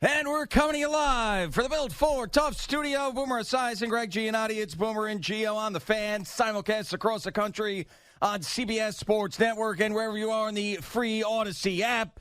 And we're coming to you live for the Built for Tough studio. Boomer Esiason, Greg Giannotti. It's Boomer and Gio on the Fan. Simulcast across the country on CBS Sports Network and wherever you are in the free Audacy app.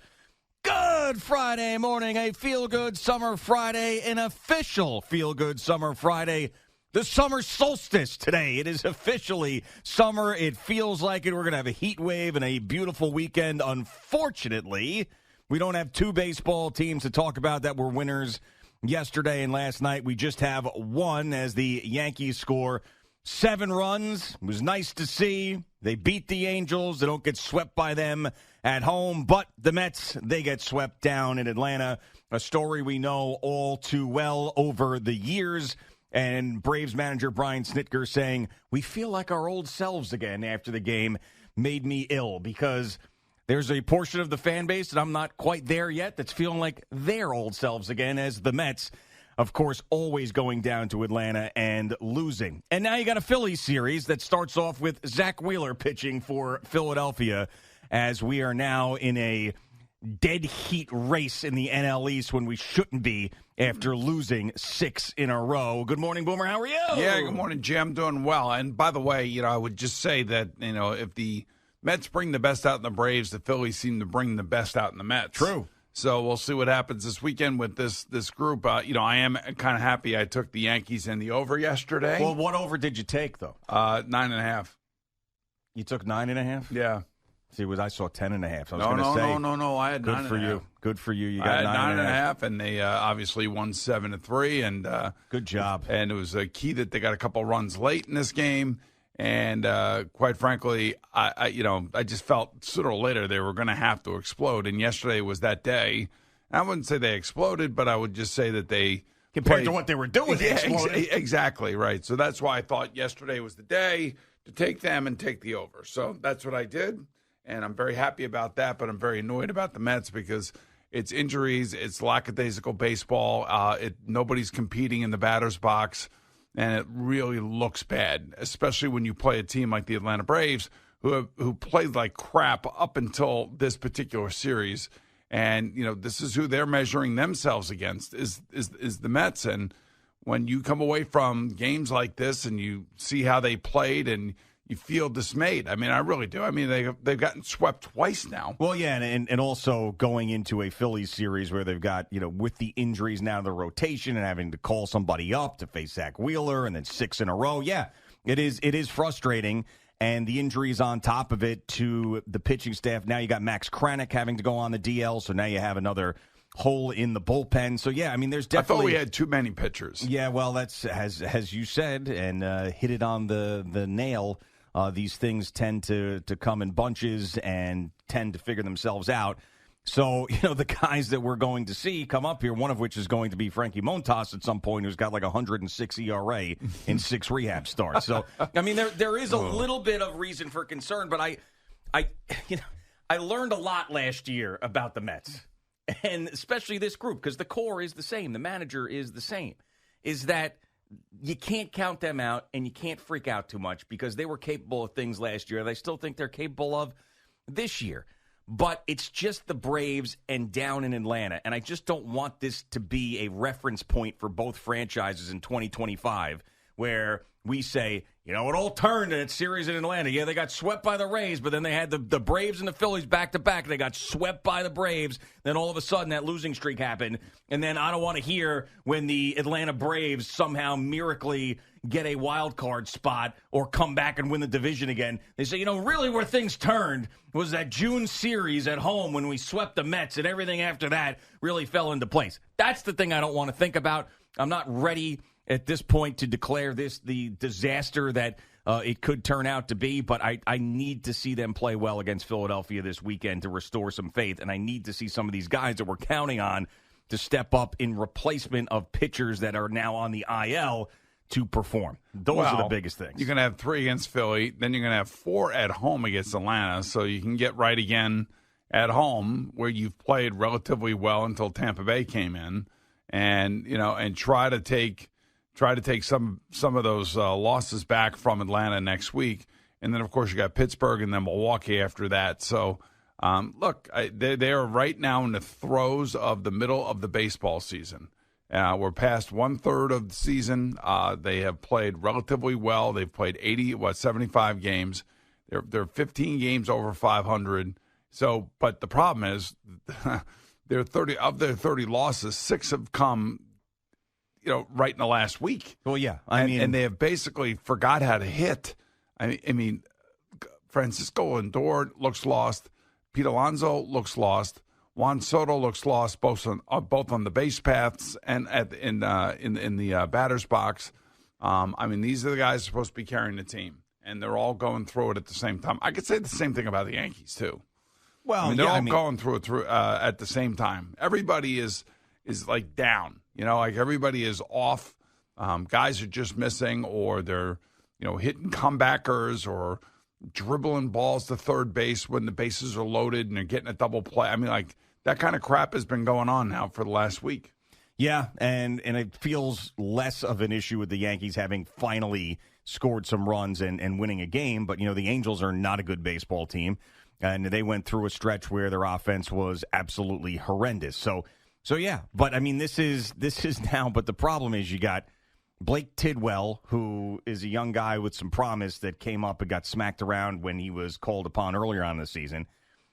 Good Friday morning, a feel-good summer Friday, an official feel-good summer Friday. The summer solstice today. It is officially summer. It feels like it. We're going to have a heat wave and a beautiful weekend. Unfortunately, we don't have two baseball teams to talk about that were winners yesterday and last night. We just have one as the Yankees score 7 runs. It was nice to see. They beat the Angels. They don't get swept by them at home. But the Mets, they get swept down in Atlanta. A story we know all too well over the years. And Braves manager Brian Snitker saying, we feel like our old selves again after the game made me ill because there's a portion of the fan base, and I'm not quite there yet, that's feeling like their old selves again as the Mets, of course, always going down to Atlanta and losing. And now you got a Phillies series that starts off with Zach Wheeler pitching for Philadelphia as we are now in a dead heat race in the NL East when we shouldn't be after losing 6 in a row. Good morning, Boomer. How are you? Yeah, good morning, Jim. Doing well. And by the way, I would just say that, if the Mets bring the best out in the Braves, the Phillies seem to bring the best out in the Mets. True. So we'll see what happens this weekend with this group. I am kind of happy I took the Yankees in the over yesterday. Well, what over did you take, though? 9.5. You took 9.5? Yeah. See, I saw 10.5. So No. I had 9.5. Good for you. Good for you. You got I had 9.5. and they obviously won 7-3. And good job. And it was a key that they got a couple runs late in this game. And quite frankly, I just felt sooner or later they were going to have to explode. And yesterday was that day. I wouldn't say they exploded, but I would just say that they compared to what they were doing, they exploded. Exactly right. So that's why I thought yesterday was the day to take them and take the over. So that's what I did. And I'm very happy about that, but I'm very annoyed about the Mets because it's injuries, it's lackadaisical baseball. Nobody's competing in the batter's box, and it really looks bad, especially when you play a team like the Atlanta Braves, who played like crap up until this particular series. And this is who they're measuring themselves against is the Mets. And when you come away from games like this and you see how they played and you feel dismayed. I mean, I really do. I mean, they've gotten swept twice now. Well, yeah, and also going into a Phillies series where they've got, with the injuries now to the rotation and having to call somebody up to face Zach Wheeler and then 6 in a row. Yeah, it is frustrating. And the injuries on top of it to the pitching staff. Now you got Max Kranick having to go on the DL, so now you have another hole in the bullpen. So, yeah, I mean, there's definitely... I thought we had too many pitchers. Yeah, well, that's, as you said, and hit it on the nail. These things tend to come in bunches and tend to figure themselves out. So, the guys that we're going to see come up here, one of which is going to be Frankie Montas at some point, who's got like 106 ERA in 6 rehab starts. So, I mean, there is a little bit of reason for concern, but I learned a lot last year about the Mets, and especially this group, because the core is the same, the manager is the same, is that you can't count them out and you can't freak out too much because they were capable of things last year. They still think they're capable of this year. But it's just the Braves and down in Atlanta. And I just don't want this to be a reference point for both franchises in 2025 where we say, it all turned in that series in Atlanta. Yeah, they got swept by the Rays, but then they had the Braves and the Phillies back-to-back. They got swept by the Braves. Then all of a sudden that losing streak happened. And then I don't want to hear when the Atlanta Braves somehow miraculously get a wild card spot or come back and win the division again. They say, really where things turned was that June series at home when we swept the Mets and everything after that really fell into place. That's the thing I don't want to think about. I'm not ready at this point to declare this the disaster that it could turn out to be, but I need to see them play well against Philadelphia this weekend to restore some faith, and I need to see some of these guys that we're counting on to step up in replacement of pitchers that are now on the IL to perform. Those are the biggest things. You're going to have 3 against Philly, then you're going to have 4 at home against Atlanta, so you can get right again at home where you've played relatively well until Tampa Bay came in, and try to take some of those losses back from Atlanta next week. And then, of course, you got Pittsburgh and then Milwaukee after that. So Look, they are right now in the throes of the middle of the baseball season. We're past 1/3 of the season. They have played relatively well. They've played 75 games. They're 15 games over 500. So, but the problem is, their 30 losses, 6 have come, right in the last week. Well, yeah, and they have basically forgot how to hit. I mean, Francisco Lindor looks lost. Pete Alonso looks lost. Juan Soto looks lost both on the base paths and in the batter's box. These are the guys supposed to be carrying the team, and they're all going through it at the same time. I could say the same thing about the Yankees too. Well, they're all going through it at the same time. Everybody is like down. Like everybody is off. Guys are just missing, or they're hitting comebackers or dribbling balls to third base when the bases are loaded and they're getting a double play. That kind of crap has been going on now for the last week. Yeah, and it feels less of an issue with the Yankees having finally scored some runs and winning a game. But, the Angels are not a good baseball team, and they went through a stretch where their offense was absolutely horrendous. So yeah, but, this is now, but the problem is you got Blake Tidwell, who is a young guy with some promise that came up and got smacked around when he was called upon earlier on in the season.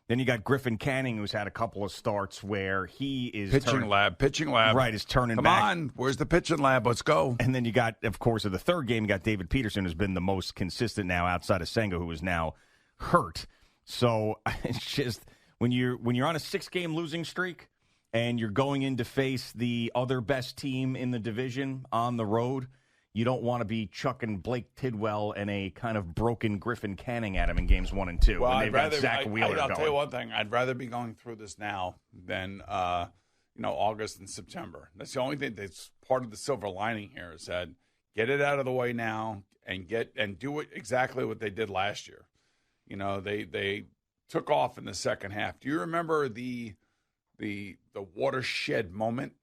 Then you got Griffin Canning, who's had a couple of starts where he is pitching lab. Right, is turning back. Come on, where's the pitching lab? Let's go. And then you got, of course, in the third game, you got David Peterson, who's been the most consistent now outside of Senga, who is now hurt. So it's just when you're on a 6-game losing streak and you're going in to face the other best team in the division on the road, you don't want to be chucking Blake Tidwell and a kind of broken Griffin Canning at him in games 1 and 2. Well, when they've got Zach Wheeler I'll going. tell you one thing. I'd rather be going through this now than August and September. That's the only thing that's part of the silver lining here is that get it out of the way now and do it exactly what they did last year. They took off in the second half. Do you remember the watershed moment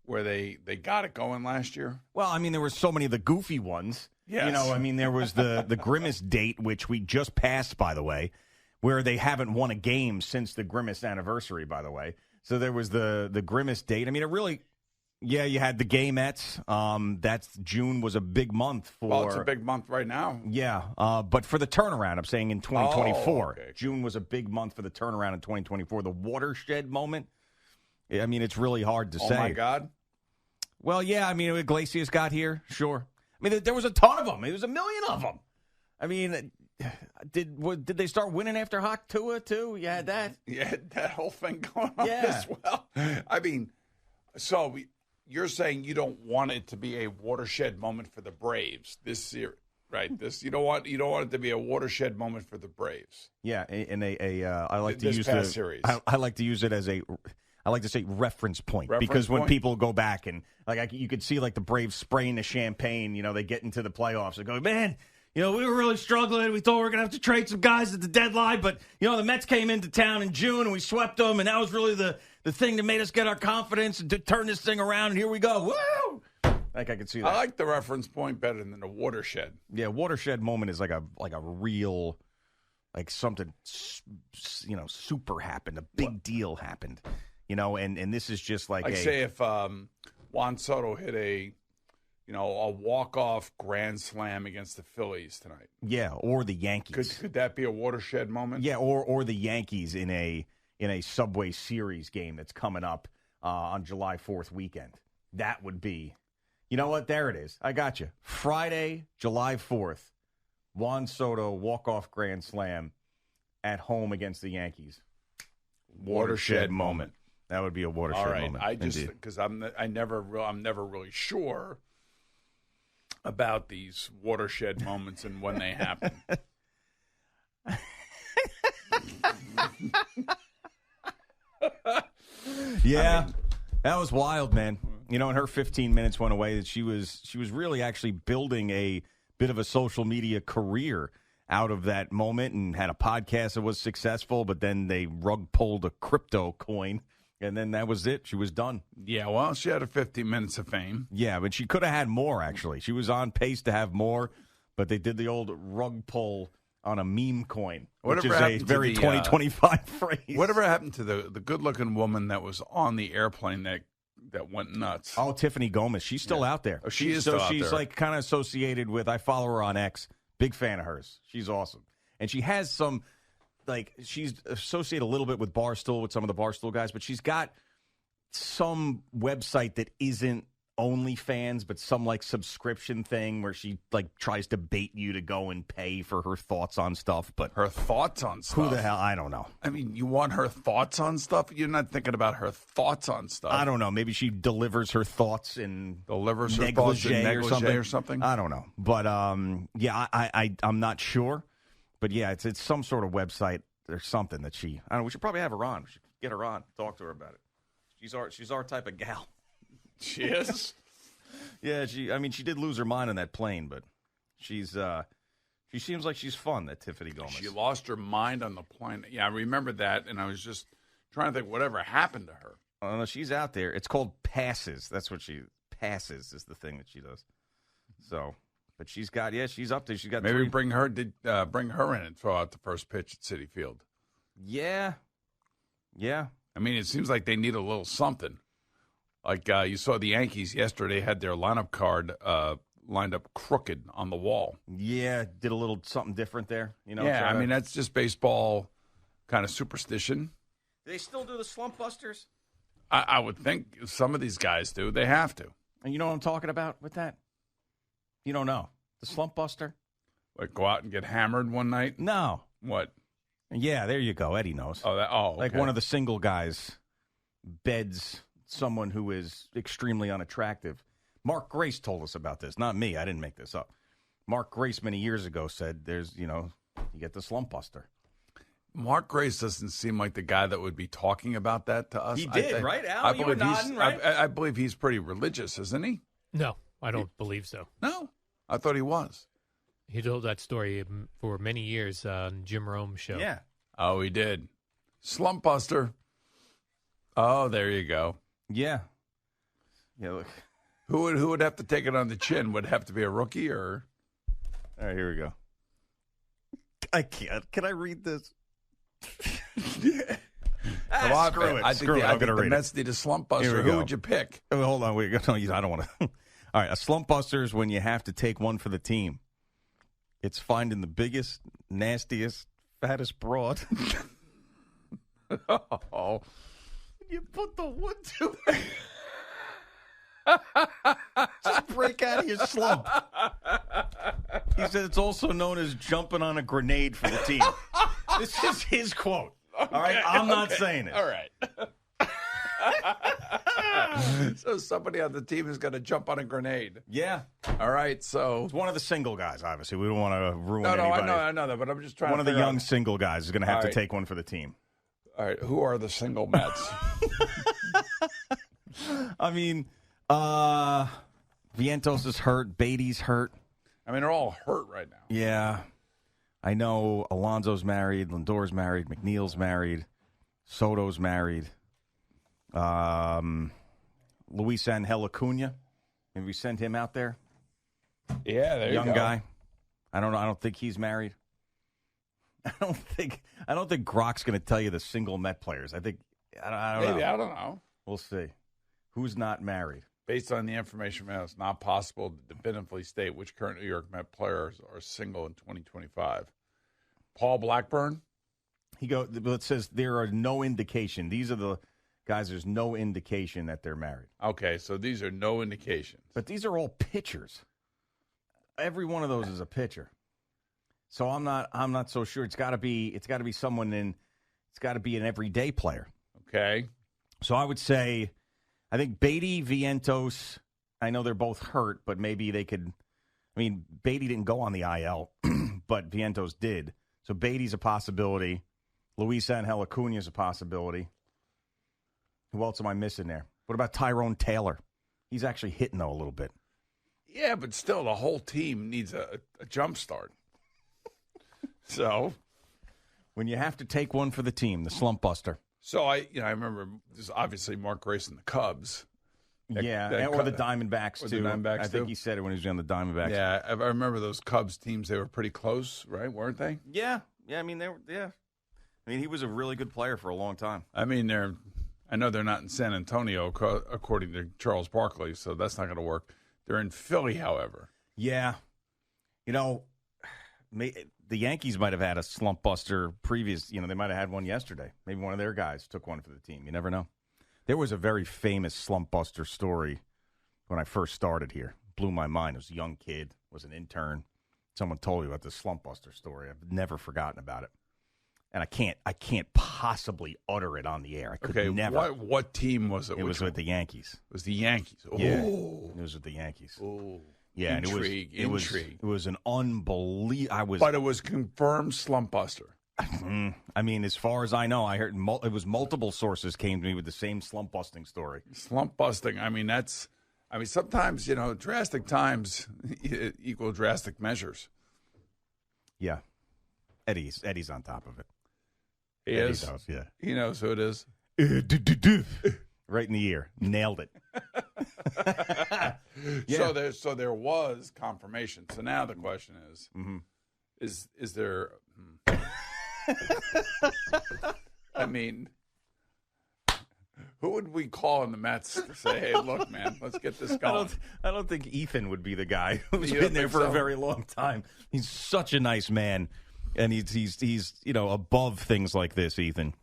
where they got it going last year? Well, there were so many of the goofy ones. Yes. There was the Grimace date, which we just passed, by the way, where they haven't won a game since the Grimace anniversary, by the way. So there was the Grimace date. It really, you had the Gamettes. That's June was a big month for. Well, it's a big month right now. Yeah, but for the turnaround, I'm saying in 2024. Oh, okay. June was a big month for the turnaround in 2024. The watershed moment, it's really hard to say. Oh, my God. Well, yeah, Iglesias got here, sure. There was a ton of them. There was a million of them. Did they start winning after Hawk Tua, too? You had that? Yeah, that whole thing going on as well. So you're saying you don't want it to be a watershed moment for the Braves this series, right? You don't want it to be a watershed moment for the Braves. Yeah, and I like to use this series. I like to use it as I like to say reference point because when people go back and you could see the Braves spraying the champagne, they get into the playoffs and go, man, we were really struggling. We thought we were going to have to trade some guys at the deadline, but the Mets came into town in June and we swept them, and that was really the thing that made us get our confidence and to turn this thing around. And here we go, woo! I could see that. I like the reference point better than the watershed. Yeah, watershed moment is like a real something super happened, a big deal happened. And this is just say if Juan Soto hit a walk-off grand slam against the Phillies tonight. Yeah, or the Yankees. Could that be a watershed moment? Yeah, or the Yankees in a Subway Series game that's coming up on July 4th weekend. That would be, you know what? There it is. I got you. Friday, July 4th, Juan Soto walk-off grand slam at home against the Yankees. Watershed moment. That would be a watershed moment. I just because I'm never really sure about these watershed moments and when they happen. Yeah, that was wild, man. And her 15 minutes went away. That she was really actually building a bit of a social media career out of that moment and had a podcast that was successful. But then they rug pulled a crypto coin. And then that was it. She was done. Yeah, well, she had her 15 minutes of fame. Yeah, but she could have had more, actually. She was on pace to have more, but they did the old rug pull on a meme coin, Whatever which is a happened to very the, 2025 phrase. Whatever happened to the good-looking woman that was on the airplane that went nuts? Oh, Tiffany Gomez. She's still out there. Oh, she is still out there. She's like kind of associated with, I follow her on X. Big fan of hers. She's awesome. And she has some, like, she's associated a little bit with Barstool, with some of the Barstool guys, but she's got some website that isn't OnlyFans, but some like subscription thing where she like tries to bait you to go and pay for her thoughts on stuff. But her thoughts on stuff? Who the hell? I don't know. I mean, you want her thoughts on stuff? You're not thinking about her thoughts on stuff. I don't know. Maybe she delivers her thoughts in negligee or something. I don't know. But yeah, I'm not sure. But yeah, it's some sort of website or something that I don't know. We should probably have her on. We should get her on, talk to her about it. She's our type of gal. She is? Yeah, she did lose her mind on that plane, but she seems like she's fun, that Tiffany Gomez. She lost her mind on the plane. Yeah, I remember that, and I was just trying to think whatever happened to her. Oh, no, she's out there. It's called passes. That's what passes is the thing that she does. So, but she's up there. She's got maybe bring her in and throw out the first pitch at Citi Field. Yeah. I mean, it seems like they need a little something. Like you saw the Yankees yesterday had their lineup card lined up crooked on the wall. Yeah, did a little something different there. Yeah, I mean, that's just baseball kind of superstition. Do they still do the Slump Busters? I would think some of these guys do. They have to. And you know what I'm talking about with that? You don't know. The Slump Buster? Like go out and get hammered one night? No. What? Yeah, there you go. Eddie knows. Okay. Like one of the single guys beds someone who is extremely unattractive. Mark Grace told us about this, not me. I didn't make this up. Mark Grace many years ago said you get the Slump Buster. Mark Grace doesn't seem like the guy that would be talking about that to us. He did, right, Al? You were nodding, right? I believe he's pretty religious, isn't he? No, I don't believe so. No? I thought he was. He told that story for many years on Jim Rome's show. Yeah. Oh, he did. Slump Buster. Oh, there you go. Yeah. Yeah, look. Who would have to take it on the chin? Would it have to be a rookie or? All right, here we go. I can't. Can I read this? Come on, screw it. I think the Mets need a Slump Buster. Who would you pick? Oh, hold on. Wait. No, I don't want to. All right, a Slump Buster is when you have to take one for the team. It's finding the biggest, nastiest, fattest broad. Oh. You put the wood to it. Just break out of your slump. He said it's also known as jumping on a grenade for the team. This is his quote. Okay, all right, I'm not saying it. All right. So somebody on the team is going to jump on a grenade. Yeah. All right, so it's one of the single guys, obviously. We don't want to ruin No, anybody. I know that, but I'm just trying one to of the young single guys is going to have to take one for the team. All right, who are the single Mets? I mean, Vientos is hurt. Beatty's hurt. I mean, they're all hurt right now. Yeah. I know Alonso's married. Lindor's married. McNeil's married. Soto's married. Luis Angel Acuna. Maybe we send him out there. Yeah, there you go. Young guy. I don't know. I don't think he's married. I don't think Grok's going to tell you the single Met players. I don't know. Maybe, I don't know. We'll see. Who's not married? Based on the information, it's not possible to definitively state which current New York Met players are single in 2025. Paul Blackburn? It says there are no indication. These are the guys, there's no indication that they're married. Okay, so these are no indications. But these are all pitchers. Every one of those is a pitcher. So I'm not so sure. It's got to be someone it's got to be an everyday player. Okay. So I would say, I think Beatty, Vientos, I know they're both hurt, but maybe they could. I mean, Beatty didn't go on the IL, but Vientos did. So Beatty's a possibility. Luis Angel Acuna is a possibility. Who else am I missing there? What about Tyrone Taylor? He's actually hitting, though, a little bit. Yeah, but still, the whole team needs a jump start. So, when you have to take one for the team, the Slump Buster. So I remember this is obviously Mark Grace and the Cubs, Or the Diamondbacks, or too. The Diamondbacks, I think he said it when he was on the Diamondbacks. Yeah, I remember those Cubs teams. They were pretty close, right? Weren't they? Yeah. I mean, they were. Yeah. I mean, he was a really good player for a long time. I mean, I know they're not in San Antonio, according to Charles Barkley, so that's not going to work. They're in Philly, however. Yeah. The Yankees might have had a slump buster previous. They might have had one yesterday. Maybe one of their guys took one for the team. You never know. There was a very famous slump buster story when I first started here. Blew my mind. It was a young kid, was an intern. Someone told me about the slump buster story. I've never forgotten about it. And I can't possibly utter it on the air. I could never. What team was it? It was with the Yankees. It was the Yankees. Oh. Yeah, it was with the Yankees. Oh. Yeah, intrigue. It was an unbelievable. But it was confirmed slump buster. I mean, as far as I know, I heard it was multiple sources came to me with the same slump busting story. Slump busting. I mean, sometimes drastic times equal drastic measures. Yeah, Eddie's on top of it. He Eddie is. Does, yeah, he knows who it is. Right in the ear, nailed it. Yeah. So there was confirmation. So now the question is, is there? I mean, who would we call in the Mets to say, "Hey, look, man, let's get this going"? I don't think Ethan would be the guy who's been there for a very long time. He's such a nice man, and he's above things like this. Ethan.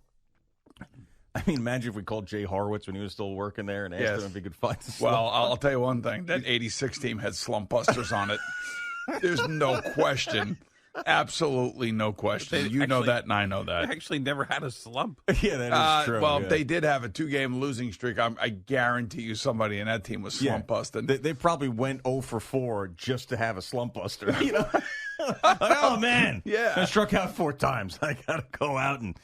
I mean, imagine if we called Jay Horwitz when he was still working there and asked him if he could find the slump. Well, I'll tell you one thing. That 86 team had slump busters on it. There's no question. Absolutely no question. You know that, and I know that. They actually never had a slump. Yeah, that is true. Well, they did have a 2-game losing streak. I guarantee you somebody in that team was slump busting. They probably went 0 for 4 just to have a slump buster. Oh, man. Yeah. I struck out 4 times. I got to go out and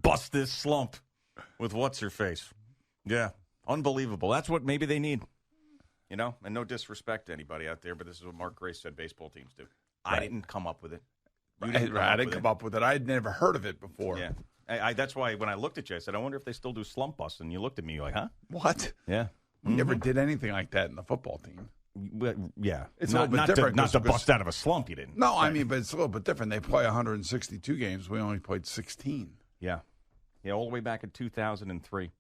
bust this slump. With what's-her-face. Yeah, unbelievable. That's what maybe they need. And no disrespect to anybody out there, but this is what Mark Grace said baseball teams do. Right. I didn't come up with it. I didn't come up with it. I had never heard of it before. Yeah, that's why when I looked at you, I said, I wonder if they still do slump bust. And you looked at me, you're like, huh? What? Yeah. We never did anything like that in the football team. Yeah. It's a little bit different. Not to bust out of a slump, you didn't. No, I mean, but it's a little bit different. They play 162 games. We only played 16. Yeah. Yeah, all the way back in 2003.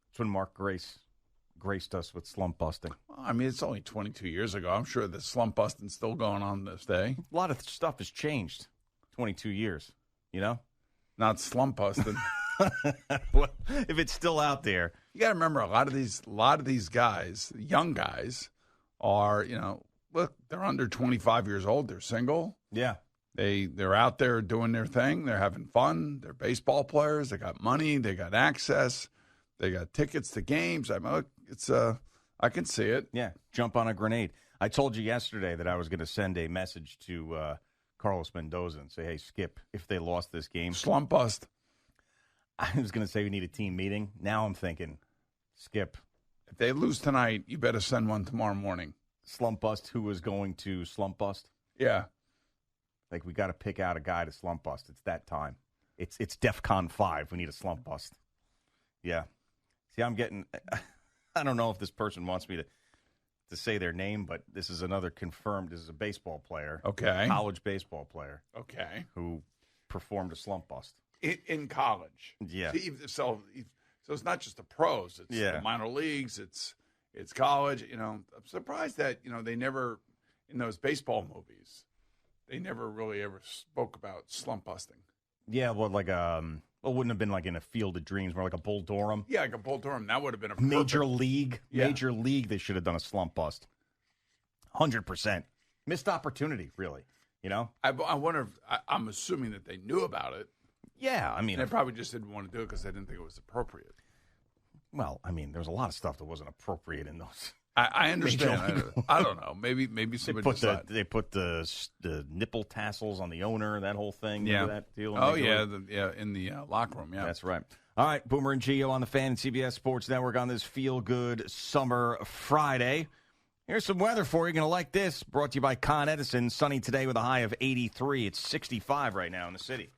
That's when Mark Grace graced us with slump busting. Well, I mean, it's only 22 years ago. I'm sure the slump busting's still going on this day. A lot of stuff has changed. 22 years, Not slump busting. Well, if it's still out there, you got to remember a lot of these guys, young guys, are look, they're under 25 years old. They're single. Yeah. They're out there doing their thing. They're having fun. They're baseball players. They got money. They got access. They got tickets to games. I mean, I can see it. Yeah, jump on a grenade. I told you yesterday that I was going to send a message to Carlos Mendoza and say, hey, Skip, if they lost this game. Slump bust. I was going to say we need a team meeting. Now I'm thinking, Skip. If they lose tonight, you better send one tomorrow morning. Slump bust, who is going to slump bust? Yeah. Like, we got to pick out a guy to slump bust. It's that time. It's DEFCON 5. We need a slump bust. Yeah. See, I don't know if this person wants me to say their name, but this is another confirmed. This is a baseball player. Okay. College baseball player. Okay. Who performed a slump bust. In college. Yeah. So it's not just the pros. It's the minor leagues. It's college. I'm surprised that, they never, in those baseball movies, they never really ever spoke about slump busting. Yeah, well, like it wouldn't have been like in a Field of Dreams, more like a Bull Durham. Yeah, like a Bull Durham. That would have been a Major League. Yeah. Major League, they should have done a slump bust. 100%. Missed opportunity, really. I wonder if, I'm assuming that they knew about it. Yeah, I mean. They probably just didn't want to do it because they didn't think it was appropriate. Well, I mean, there was a lot of stuff that wasn't appropriate in those. I understand. I don't know. Maybe somebody they put the nipple tassels on the owner, that whole thing. Yeah. That deal. Oh, yeah. In the locker room. Yeah. That's right. All right. Boomer and Gio on the Fan and CBS Sports Network on this feel-good summer Friday. Here's some weather for you. You're going to like this. Brought to you by Con Edison. Sunny today with a high of 83. It's 65 right now in the city.